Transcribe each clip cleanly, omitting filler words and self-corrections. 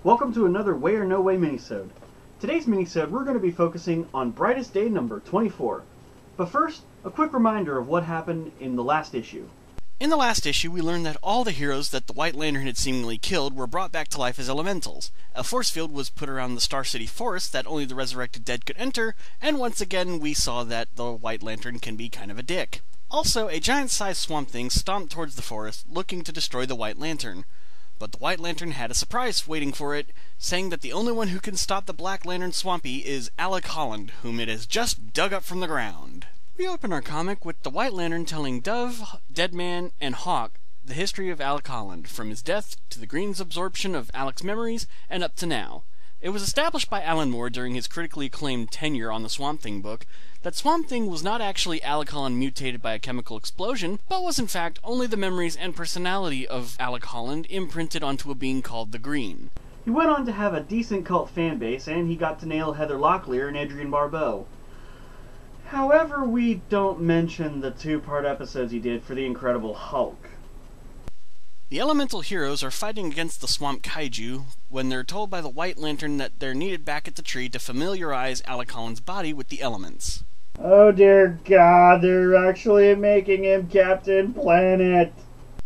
Welcome to another Way or No Way minisode. Today's minisode we're going to be focusing on Brightest Day number 24. But first, a quick reminder of what happened in the last issue. In the last issue, we learned that all the heroes that the White Lantern had seemingly killed were brought back to life as elementals. A force field was put around the Star City forest that only the resurrected dead could enter, and once again we saw that the White Lantern can be kind of a dick. Also, a giant-sized swamp thing stomped towards the forest, looking to destroy the White Lantern. But the White Lantern had a surprise waiting for it, saying that the only one who can stop the Black Lantern Swampy is Alec Holland, whom it has just dug up from the ground. We open our comic with the White Lantern telling Dove, Deadman, and Hawk the history of Alec Holland, from his death to the Green's absorption of Alec's memories, and up to now. It was established by Alan Moore during his critically acclaimed tenure on the Swamp Thing book that Swamp Thing was not actually Alec Holland mutated by a chemical explosion, but was in fact only the memories and personality of Alec Holland imprinted onto a being called the Green. He went on to have a decent cult fan base, and he got to nail Heather Locklear and Adrienne Barbeau. However, we don't mention the two-part episodes he did for The Incredible Hulk. The elemental heroes are fighting against the swamp kaiju when they're told by the White Lantern that they're needed back at the tree to familiarize Alec Holland's body with the elements. Oh dear God, they're actually making him Captain Planet!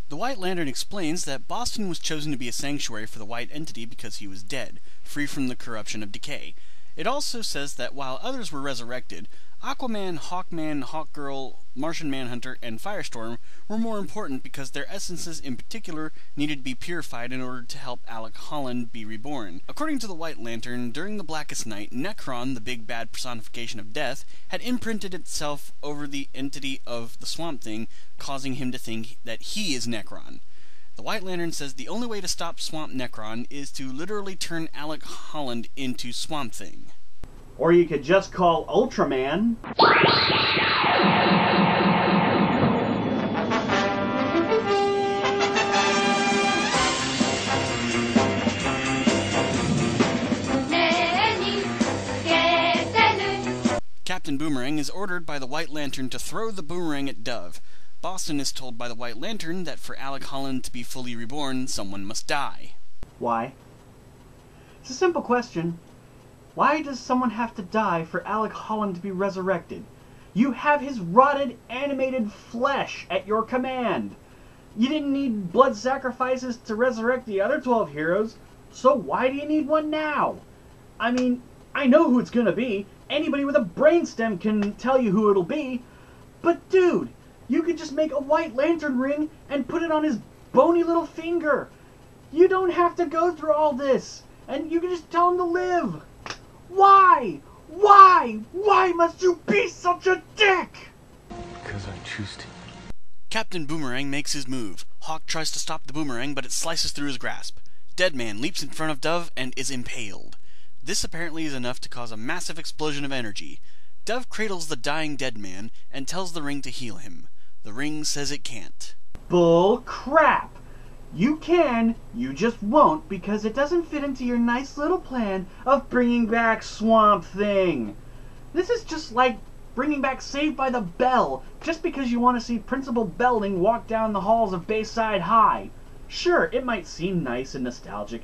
The White Lantern explains that Boston was chosen to be a sanctuary for the White Entity because he was dead, free from the corruption of decay. It also says that while others were resurrected, Aquaman, Hawkman, Hawkgirl, Martian Manhunter, and Firestorm were more important because their essences in particular needed to be purified in order to help Alec Holland be reborn. According to the White Lantern, during the Blackest Night, Necron, the big bad personification of death, had imprinted itself over the entity of the Swamp Thing, causing him to think that he is Necron. The White Lantern says the only way to stop Swamp Necron is to literally turn Alec Holland into Swamp Thing. Or you could just call Ultraman. Captain Boomerang is ordered by the White Lantern to throw the boomerang at Dove. Boston is told by the White Lantern that for Alec Holland to be fully reborn, someone must die. Why? It's a simple question. Why does someone have to die for Alec Holland to be resurrected? You have his rotted, animated flesh at your command. You didn't need blood sacrifices to resurrect the other 12 heroes, so why do you need one now? I mean, I know who it's gonna be. Anybody with a brainstem can tell you who it'll be. But dude, you could just make a White Lantern ring and put it on his bony little finger. You don't have to go through all this, and you can just tell him to live. Why? Why? Why must you be such a dick? Because I choose to. Captain Boomerang makes his move. Hawk tries to stop the boomerang, but it slices through his grasp. Deadman leaps in front of Dove and is impaled. This apparently is enough to cause a massive explosion of energy. Dove cradles the dying Deadman and tells the ring to heal him. The ring says it can't. Bull crap! You can, you just won't, because it doesn't fit into your nice little plan of bringing back Swamp Thing. This is just like bringing back Saved by the Bell, just because you want to see Principal Belding walk down the halls of Bayside High. Sure, it might seem nice and nostalgic,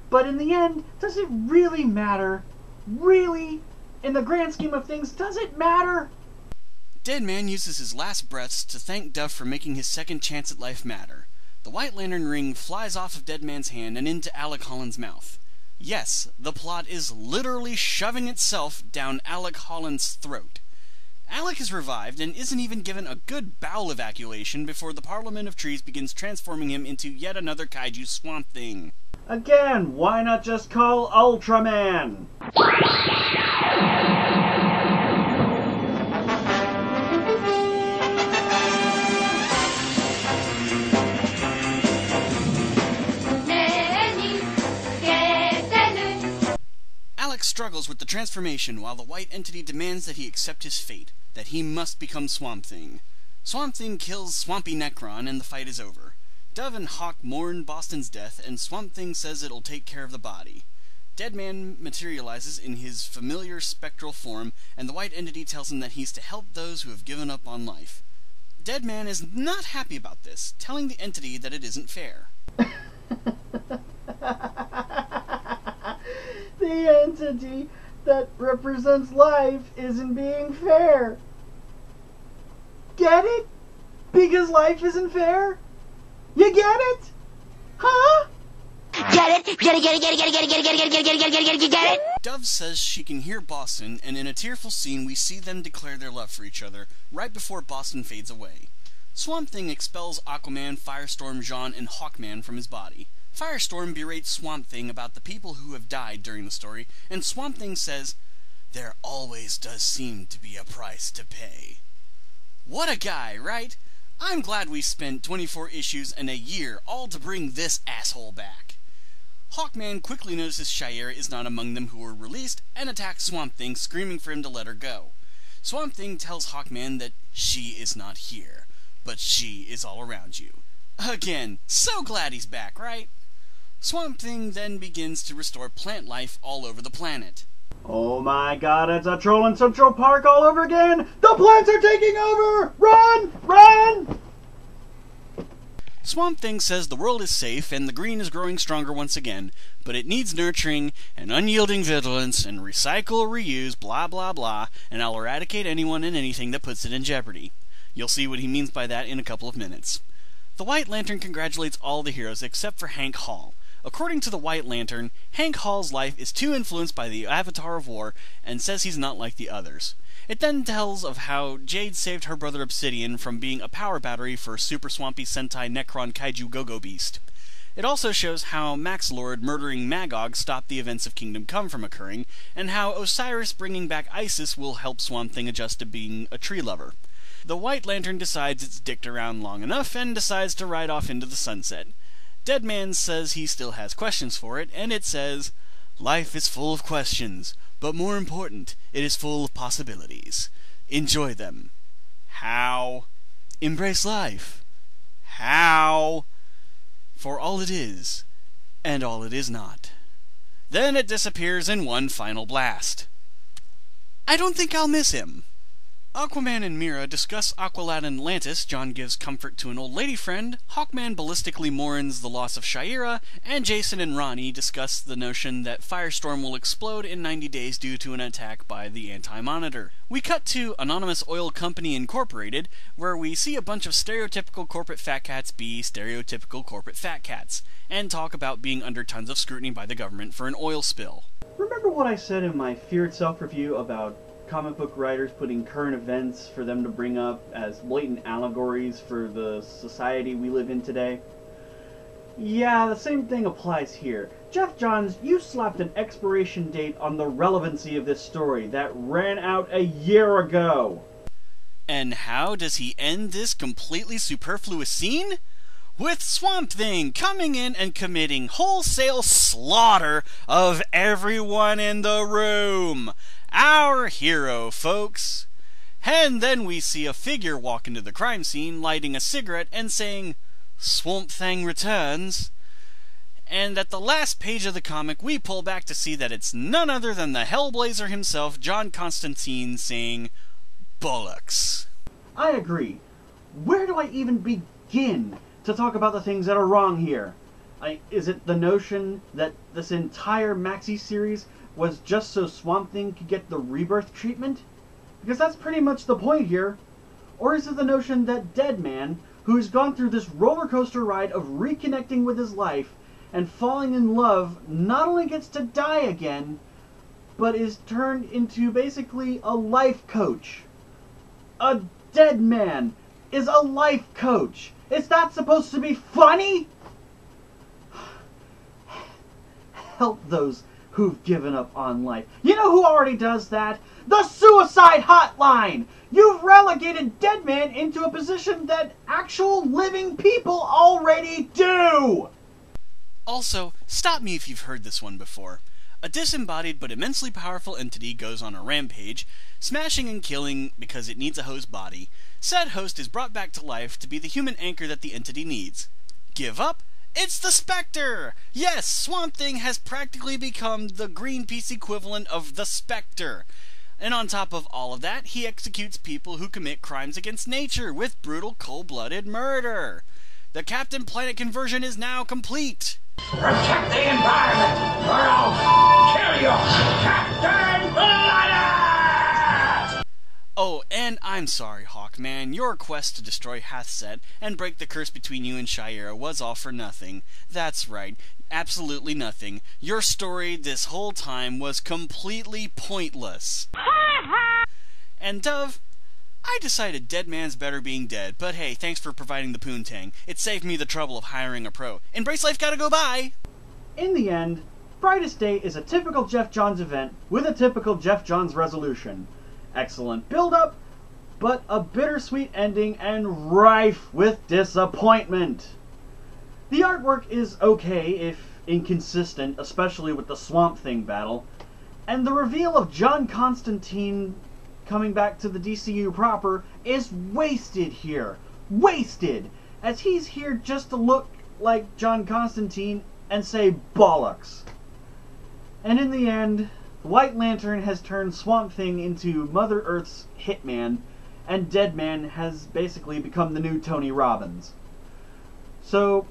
but in the end, does it really matter? Really? In the grand scheme of things, does it matter? Deadman uses his last breaths to thank Dove for making his second chance at life matter. The White Lantern ring flies off of Deadman's hand and into Alec Holland's mouth. Yes, the plot is literally shoving itself down Alec Holland's throat. Alec is revived and isn't even given a good bowel evacuation before the Parliament of Trees begins transforming him into yet another kaiju Swamp Thing. Again, why not just call Ultraman? Alec struggles with the transformation while the White Entity demands that he accept his fate, that he must become Swamp Thing. Swamp Thing kills Swampy Necron and the fight is over. Dove and Hawk mourn Boston's death and Swamp Thing says it'll take care of the body. Deadman materializes in his familiar spectral form and the White Entity tells him that he's to help those who have given up on life. Deadman is not happy about this, telling the entity that it isn't fair. the entity that represents life isn't being fair. Get it? Because life isn't fair? You get it? Huh? Get it? Get it, get it, get it, get it, get it, get it, get it, get it, get it, get it, get it, get it? Dove says she can hear Boston, and in a tearful scene we see them declare their love for each other, right before Boston fades away. Swamp Thing expels Aquaman, Firestorm, Jean, and Hawkman from his body. Firestorm berates Swamp Thing about the people who have died during the story, and Swamp Thing says, "There always does seem to be a price to pay." What a guy, right? I'm glad we spent 24 issues and a year all to bring this asshole back. Hawkman quickly notices Shayera is not among them who were released, and attacks Swamp Thing, screaming for him to let her go. Swamp Thing tells Hawkman that she is not here, but she is all around you. Again, so glad he's back, right? Swamp Thing then begins to restore plant life all over the planet. Oh my god, it's a troll in Central Park all over again! The plants are taking over! Run! Run! Swamp Thing says the world is safe and the green is growing stronger once again, but it needs nurturing and unyielding vigilance and recycle, reuse, blah blah blah, and I'll eradicate anyone and anything that puts it in jeopardy. You'll see what he means by that in a couple of minutes. The White Lantern congratulates all the heroes except for Hank Hall. According to the White Lantern, Hank Hall's life is too influenced by the Avatar of War and says he's not like the others. It then tells of how Jade saved her brother Obsidian from being a power battery for Super Swampy Sentai Necron Kaiju Go-Go Beast. It also shows how Max Lord murdering Magog stopped the events of Kingdom Come from occurring, and how Osiris bringing back Isis will help Swamp Thing adjust to being a tree lover. The White Lantern decides it's dicked around long enough and decides to ride off into the sunset. Deadman says he still has questions for it, and it says, "Life is full of questions, but more important, it is full of possibilities. Enjoy them." How? Embrace life. How? For all it is, and all it is not. Then it disappears in one final blast. I don't think I'll miss him. Aquaman and Mera discuss Aqualad and Atlantis, John gives comfort to an old lady friend, Hawkman ballistically mourns the loss of Shayera, and Jason and Ronnie discuss the notion that Firestorm will explode in 90 days due to an attack by the Anti-Monitor. We cut to Anonymous Oil Company Incorporated, where we see a bunch of stereotypical corporate fat cats be stereotypical corporate fat cats, and talk about being under tons of scrutiny by the government for an oil spill. Remember what I said in my Fear Itself review about comic book writers putting current events for them to bring up as blatant allegories for the society we live in today? Yeah, the same thing applies here. Jeff Johns, you slapped an expiration date on the relevancy of this story that ran out a year ago. And how does he end this completely superfluous scene? With Swamp Thing coming in and committing wholesale slaughter of everyone in the room. Our hero, folks. And then we see a figure walk into the crime scene, lighting a cigarette and saying, "Swamp Thing returns." And at the last page of the comic, we pull back to see that it's none other than the Hellblazer himself, John Constantine, saying, "Bollocks." I agree. Where do I even begin to talk about the things that are wrong here? Is it the notion that this entire maxi-series was just so Swamp Thing could get the rebirth treatment? Because that's pretty much the point here. Or is it the notion that Deadman, who's gone through this roller coaster ride of reconnecting with his life and falling in love, not only gets to die again, but is turned into basically a life coach? A dead man is a life coach. Is that supposed to be funny? Help those who've given up on life. You know who already does that? The Suicide Hotline! You've relegated Deadman into a position that actual living people already do! Also, stop me if you've heard this one before. A disembodied but immensely powerful entity goes on a rampage, smashing and killing because it needs a host body. Said host is brought back to life to be the human anchor that the entity needs. Give up? It's the Spectre! Yes, Swamp Thing has practically become the Greenpeace equivalent of the Spectre. And on top of all of that, he executes people who commit crimes against nature with brutal, cold-blooded murder. The Captain Planet conversion is now complete. Protect the environment, or I'll kill you, Captain Planet! Oh, and I'm sorry, Hawkman. Your quest to destroy Hathset and break the curse between you and Shira was all for nothing. That's right, absolutely nothing. Your story this whole time was completely pointless. And Dove, I decided dead man's better being dead, but hey, thanks for providing the poontang. It saved me the trouble of hiring a pro. Embrace life gotta go by! In the end, Brightest Day is a typical Jeff Johns event with a typical Jeff Johns resolution. Excellent build-up, but a bittersweet ending and rife with disappointment. The artwork is okay, if inconsistent, especially with the Swamp Thing battle, and the reveal of John Constantine coming back to the DCU proper is wasted here. Wasted! As he's here just to look like John Constantine and say bollocks. And in the end, the White Lantern has turned Swamp Thing into Mother Earth's hitman, and Deadman has basically become the new Tony Robbins. So,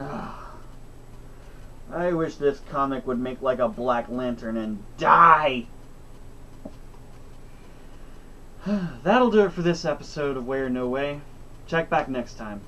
I wish this comic would make like a Black Lantern and die! That'll do it for this episode of Way or No Way. Check back next time.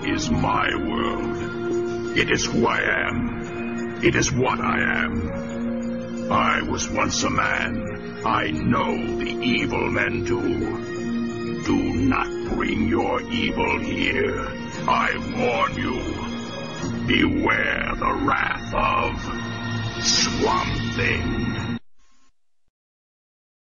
Is my world. It is who I am. It is what I am. I was once a man. I know the evil men do. Do not bring your evil here. I warn you. Beware the wrath of Swamp Thing.